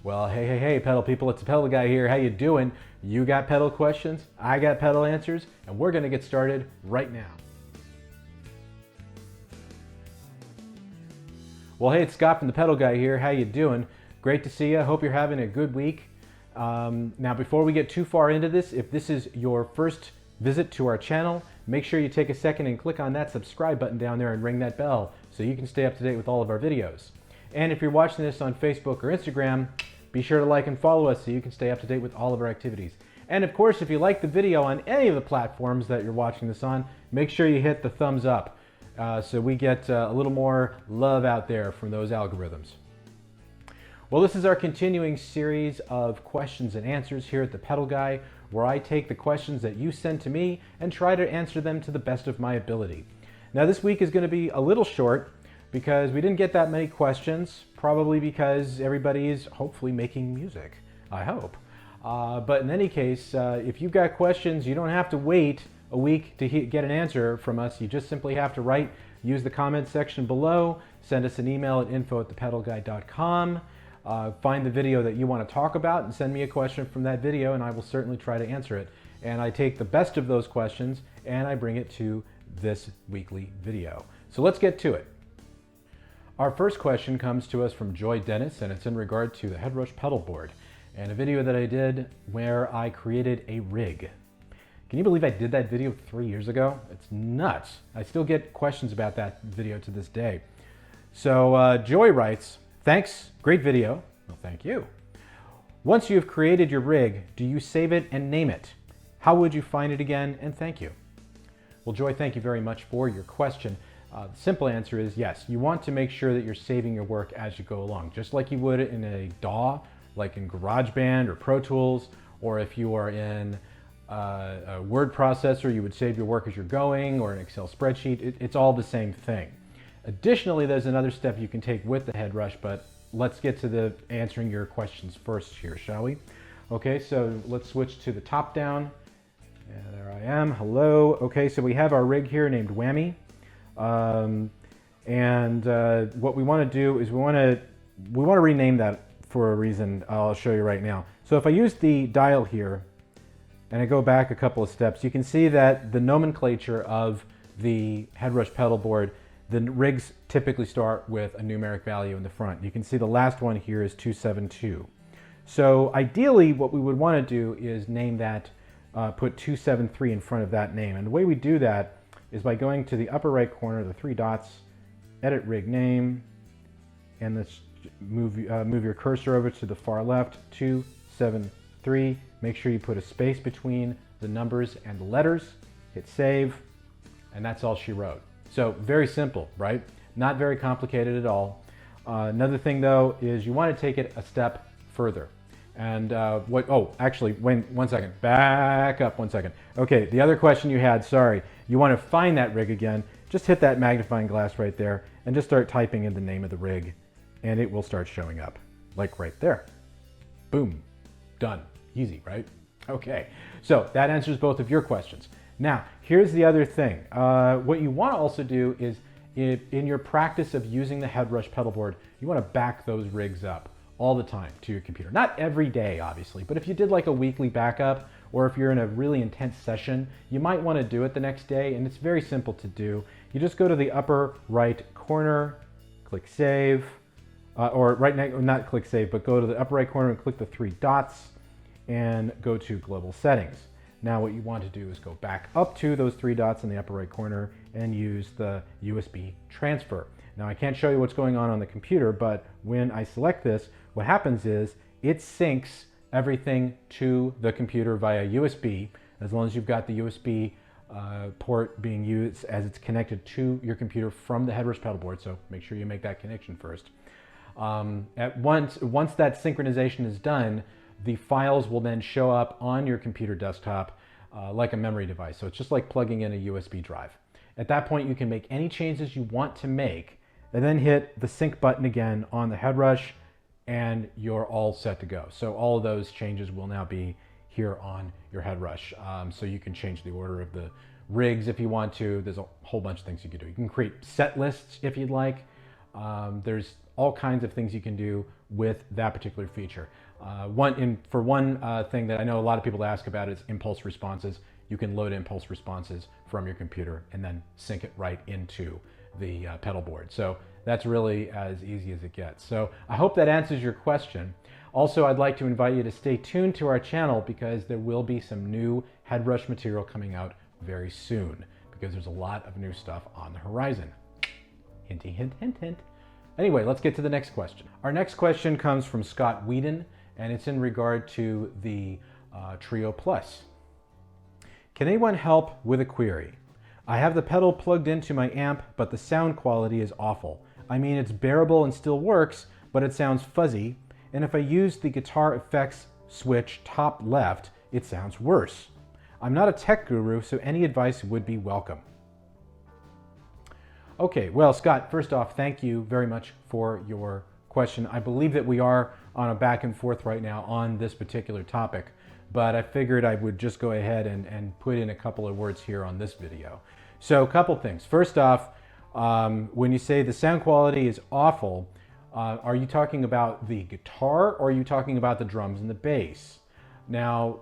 Well, hey, pedal people, it's the Pedal Guy here. How you doing? You got pedal questions, I got pedal answers, and we're gonna get started right now. Well, hey, it's Scott from the Pedal Guy here. How you doing? Great to see you. Hope you're having a good week. Now, before we get too far into this, if this is your first visit to our channel, make sure you take a second and click on that subscribe button down there and ring that bell so you can stay up to date with all of our videos. And if you're watching this on Facebook or Instagram, be sure to like and follow us so you can stay up to date with all of our activities. And of course, if you like the video on any of the platforms that you're watching this on, make sure you hit the thumbs up so we get a little more love out there from those algorithms. Well, this is our continuing series of questions and answers here at the Pedal Guy, where I take the questions that you send to me and try to answer them to the best of my ability. Now, this week is going to be a little short because we didn't get that many questions, probably because everybody's hopefully making music, I hope. But in any case, if you've got questions, you don't have to wait a week to get an answer from us. You just simply have to write, use the comment section below, send us an email at info@thepedalguy.com. Find the video that you want to talk about and send me a question from that video, and I will certainly try to answer it. And I take the best of those questions and I bring it to this weekly video. So let's get to it. Our first question comes to us from Joy Dennis, and it's in regard to the Headrush Pedalboard and a video that I did where I created a rig. Can you believe I did that video 3 years ago? It's nuts. I still get questions about that video to this day. So Joy writes, "Thanks, great video." Well, thank you. "Once you have created your rig, do you save it and name it? How would you find it again? And thank you." Well, Joy, thank you very much for your question. The simple answer is yes. You want to make sure that you're saving your work as you go along, just like you would in a DAW, like in GarageBand or Pro Tools, or if you are in a word processor, you would save your work as you're going, or an Excel spreadsheet. It's all the same thing. Additionally, there's another step you can take with the Headrush, but let's get to the answering your questions first here, shall we? Okay, so let's switch to the top down. And there I am. Hello. Okay, so we have our rig here named Whammy. What we want to do is we want to rename that for a reason I'll show you right now. So if I use the dial here and I go back a couple of steps, you can see that the nomenclature of the Headrush pedalboard, the rigs typically start with a numeric value in the front. You can see the last one here is 272. So ideally what we would want to do is name that, put 273 in front of that name. And the way we do that is by going to the upper right corner, the three dots, edit rig name, and let's move your cursor over to the far left, 273. Make sure you put a space between the numbers and the letters, hit save, and that's all she wrote. So very simple, right? Not very complicated at all. Another thing though is you want to take it a step further. And actually, one second, back up 1 second. Okay, the other question you had, sorry, you want to find that rig again, just hit that magnifying glass right there and just start typing in the name of the rig and it will start showing up, like right there. Boom, done, easy, right? Okay, so that answers both of your questions. Now, here's the other thing. What you want to also do is, in your practice of using the Headrush pedalboard, you want to back those rigs up all the time to your computer. Not every day, obviously, but if you did like a weekly backup, or if you're in a really intense session, you might want to do it the next day, and it's very simple to do. You just go to the upper right corner, click save, not click save, but go to the upper right corner and click the three dots, and go to global settings. Now what you want to do is go back up to those three dots in the upper right corner and use the USB transfer. Now I can't show you what's going on the computer, but when I select this, what happens is it syncs everything to the computer via USB, as long as you've got the USB port being used as it's connected to your computer from the Headrush pedalboard, so make sure you make that connection first. Once that synchronization is done, the files will then show up on your computer desktop like a memory device. So it's just like plugging in a USB drive. At that point, you can make any changes you want to make and then hit the sync button again on the Headrush and you're all set to go. So all of those changes will now be here on your Headrush. So you can change the order of the rigs if you want to. There's a whole bunch of things you can do. You can create set lists if you'd like. There's all kinds of things you can do with that particular feature. One thing that I know a lot of people ask about is impulse responses. You can load impulse responses from your computer and then sync it right into the pedal board. So that's really as easy as it gets. So I hope that answers your question. Also, I'd like to invite you to stay tuned to our channel because there will be some new HeadRush material coming out very soon because there's a lot of new stuff on the horizon. Hinty, hint, hint, hint. Anyway, let's get to the next question. Our next question comes from Scott Whedon, and it's in regard to the Trio Plus. Can anyone help with a query? I have the pedal plugged into my amp, but the sound quality is awful. I mean, it's bearable and still works, but it sounds fuzzy. And if I use the guitar effects switch top left, it sounds worse. I'm not a tech guru, so any advice would be welcome. Okay, well, Scott, first off, thank you very much for your question. I believe that we are on a back and forth right now on this particular topic, but I figured I would just go ahead and put in a couple of words here on this video. So a couple things. First off, when you say the sound quality is awful, are you talking about the guitar or are you talking about the drums and the bass? Now,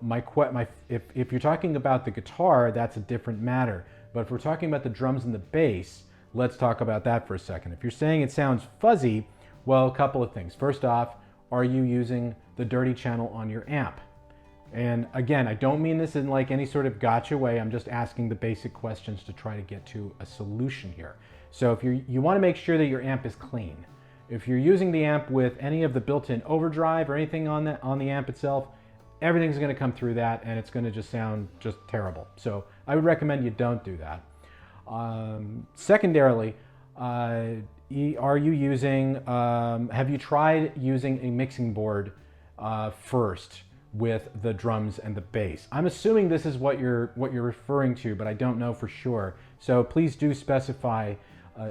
if you're talking about the guitar, that's a different matter. But if we're talking about the drums and the bass, let's talk about that for a second. If you're saying it sounds fuzzy, well, a couple of things. First off, are you using the dirty channel on your amp? And again, I don't mean this in like any sort of gotcha way. I'm just asking the basic questions to try to get to a solution here. So if you want to make sure that your amp is clean. If you're using the amp with any of the built-in overdrive or anything on the amp itself, everything's going to come through that and it's going to just sound just terrible. So I would recommend you don't do that. Secondarily, have you tried using a mixing board first with the drums and the bass? I'm assuming this is what you're referring to, but I don't know for sure. So please do specify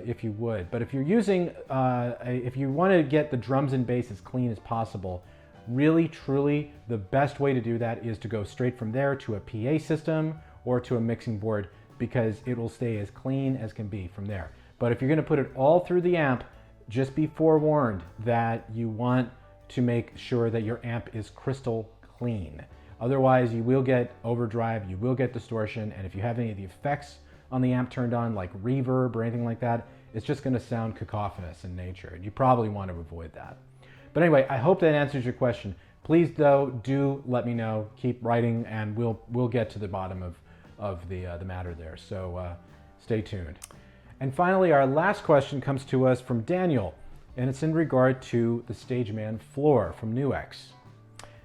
if you would. But if you're using, if you want to get the drums and bass as clean as possible, really, truly, the best way to do that is to go straight from there to a PA system or to a mixing board because it will stay as clean as can be from there. But if you're going to put it all through the amp, just be forewarned that you want to make sure that your amp is crystal clean. Otherwise, you will get overdrive, you will get distortion, and if you have any of the effects on the amp turned on, like reverb or anything like that, it's just going to sound cacophonous in nature, and you probably want to avoid that. But anyway, I hope that answers your question. Please, though, do let me know. Keep writing, and we'll get to the bottom of the matter there. So stay tuned. And finally, our last question comes to us from Daniel, and it's in regard to the Stageman floor from Nuix.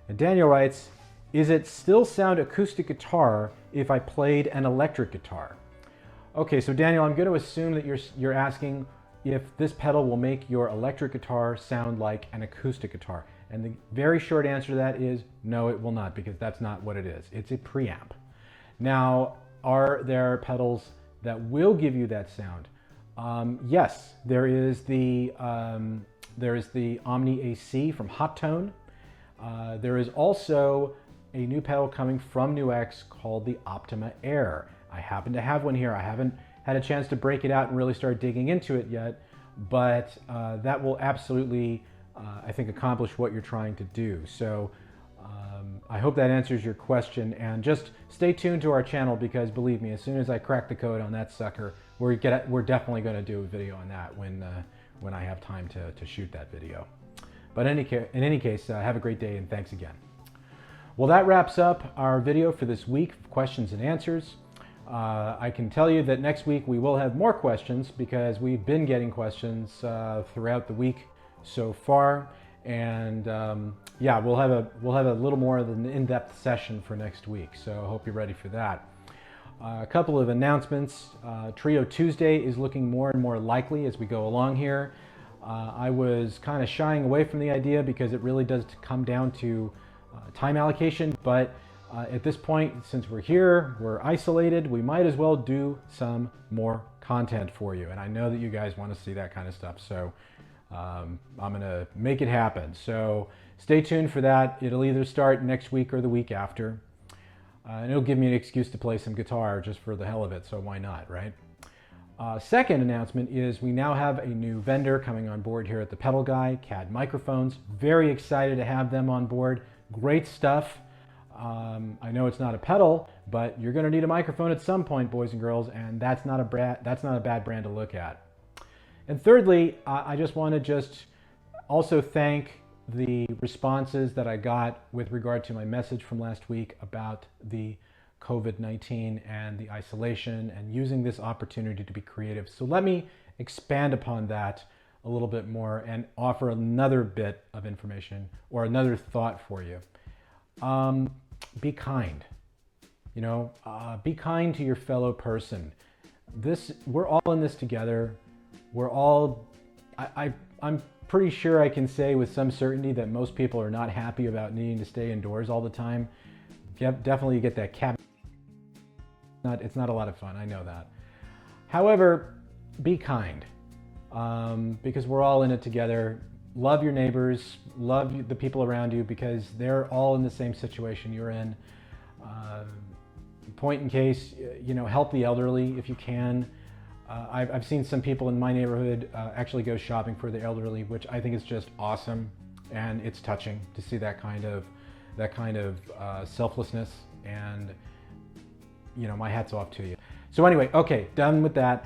And Daniel writes, is it still sound acoustic guitar if I played an electric guitar? Okay, so Daniel, I'm going to assume that you're asking if this pedal will make your electric guitar sound like an acoustic guitar. And the very short answer to that is no, it will not, because that's not what it is. It's a preamp. Now, are there pedals that will give you that sound? Yes, there is the Omni AC from Hot Tone. There is also a new pedal coming from Nuix called the Optima Air. I happen to have one here. I haven't had a chance to break it out and really start digging into it yet, but that will absolutely, I think, accomplish what you're trying to do. So I hope that answers your question, and just stay tuned to our channel because believe me, as soon as I crack the code on that sucker, we're definitely going to do a video on that when I have time to shoot that video. But in any case, have a great day and thanks again. Well, that wraps up our video for this week of questions and answers. I can tell you that next week we will have more questions because we've been getting questions throughout the week so far, and yeah, we'll have a little more of an in-depth session for next week. So I hope you're ready for that. A couple of announcements. Trio Tuesday is looking more and more likely as we go along here. I was kind of shying away from the idea because it really does come down to time allocation, but at this point, since we're here, we're isolated, we might as well do some more content for you. And I know that you guys want to see that kind of stuff, so I'm going to make it happen. So stay tuned for that. It'll either start next week or the week after. And it'll give me an excuse to play some guitar just for the hell of it, so why not, right? Second announcement is we now have a new vendor coming on board here at the Pedal Guy, CAD Microphones. Very excited to have them on board. Great stuff. I know it's not a pedal, but you're going to need a microphone at some point, boys and girls, and that's not a bad brand to look at. And thirdly, I just want to also thank the responses that I got with regard to my message from last week about the COVID-19 and the isolation and using this opportunity to be creative. So let me expand upon that a little bit more and offer another bit of information or another thought for you. Be kind. You know, be kind to your fellow person. We're all in this together. We're all, I'm pretty sure I can say with some certainty that most people are not happy about needing to stay indoors all the time. Definitely you get that cabin. It's not a lot of fun, I know that. However, be kind, because we're all in it together. Love your neighbors, love the people around you, because they're all in the same situation you're in. Point in case, you know, help the elderly if you can. I've seen some people in my neighborhood actually go shopping for the elderly, which I think is just awesome, and it's touching to see that kind of selflessness, and you know, my hat's off to you. So anyway, okay, done with that.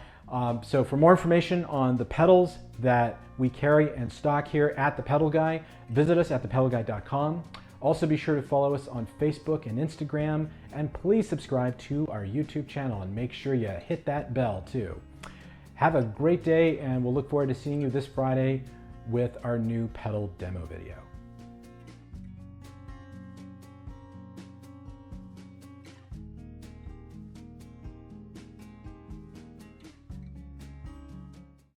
So for more information on the pedals that we carry and stock here at The Pedal Guy, visit us at thepedalguy.com. Also be sure to follow us on Facebook and Instagram, and please subscribe to our YouTube channel and make sure you hit that bell too. Have a great day, and we'll look forward to seeing you this Friday with our new pedal demo video.